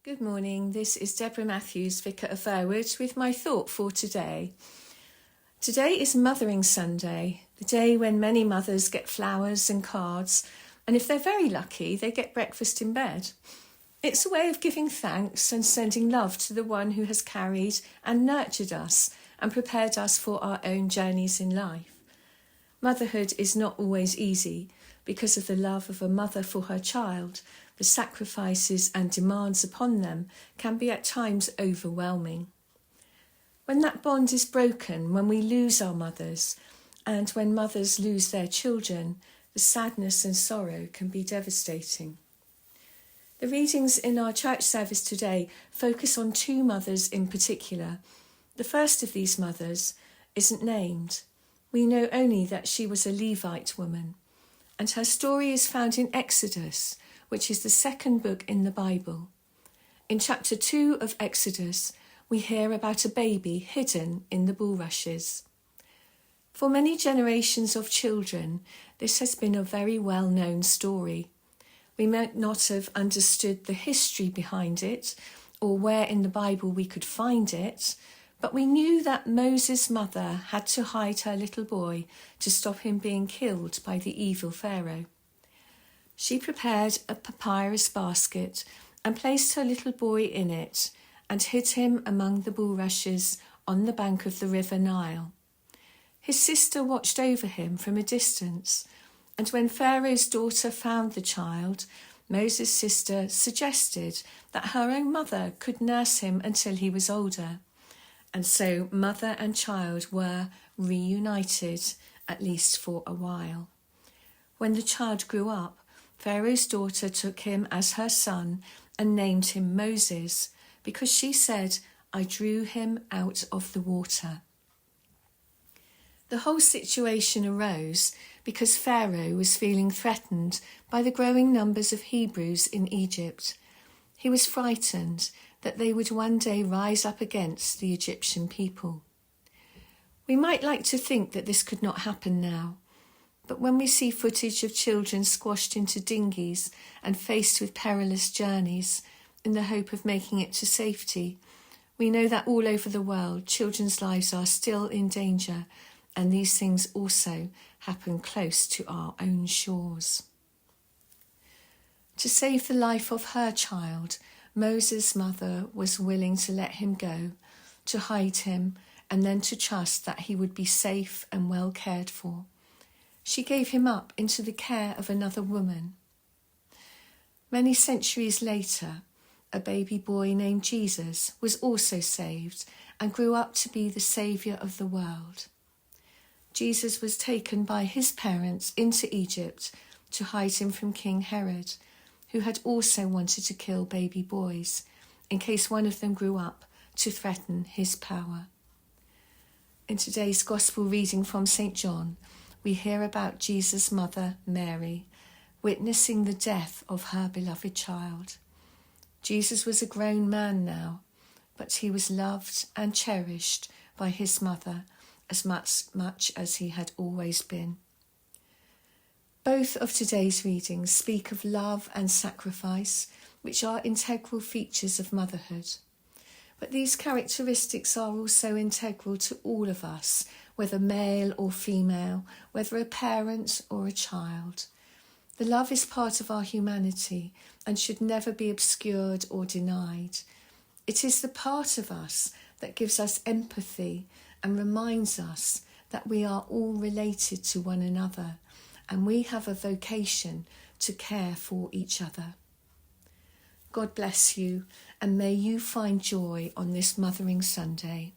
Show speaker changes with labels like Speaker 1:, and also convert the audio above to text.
Speaker 1: Good morning, this is Deborah Matthews, Vicar of Fairwood, with my thought for today. Today is Mothering Sunday, the day when many mothers get flowers and cards, and if they're very lucky, they get breakfast in bed. It's a way of giving thanks and sending love to the one who has carried and nurtured us and prepared us for our own journeys in life. Motherhood is not always easy because of the love of a mother for her child. The sacrifices and demands upon them can be at times overwhelming. When that bond is broken, when we lose our mothers, and when mothers lose their children, the sadness and sorrow can be devastating. The readings in our church service today focus on two mothers in particular. The first of these mothers isn't named. We know only that she was a Levite woman, and her story is found in Exodus, which is the second book in the Bible. In chapter 2 of Exodus, we hear about a baby hidden in the bulrushes. For many generations of children, this has been a very well-known story. We might not have understood the history behind it, or where in the Bible we could find it, but we knew that Moses' mother had to hide her little boy to stop him being killed by the evil Pharaoh. She prepared a papyrus basket and placed her little boy in it and hid him among the bulrushes on the bank of the river Nile. His sister watched over him from a distance, and when Pharaoh's daughter found the child, Moses' sister suggested that her own mother could nurse him until he was older. And so mother and child were reunited, at least for a while. When the child grew up, Pharaoh's daughter took him as her son and named him Moses, because she said, "I drew him out of the water." The whole situation arose because Pharaoh was feeling threatened by the growing numbers of Hebrews in Egypt. He was frightened that they would one day rise up against the Egyptian people. We might like to think that this could not happen now, but when we see footage of children squashed into dinghies and faced with perilous journeys in the hope of making it to safety, we know that all over the world children's lives are still in danger, and these things also happen close to our own shores. To save the life of her child, Moses' mother was willing to let him go, to hide him, and then to trust that he would be safe and well cared for. She gave him up into the care of another woman. Many centuries later, a baby boy named Jesus was also saved and grew up to be the saviour of the world. Jesus was taken by his parents into Egypt to hide him from King Herod, who had also wanted to kill baby boys in case one of them grew up to threaten his power. In today's Gospel reading from St. John, we hear about Jesus' mother, Mary, witnessing the death of her beloved child. Jesus was a grown man now, but he was loved and cherished by his mother as much as he had always been. Both of today's readings speak of love and sacrifice, which are integral features of motherhood. But these characteristics are also integral to all of us, whether male or female, whether a parent or a child. The love is part of our humanity and should never be obscured or denied. It is the part of us that gives us empathy and reminds us that we are all related to one another, and we have a vocation to care for each other. God bless you, and may you find joy on this Mothering Sunday.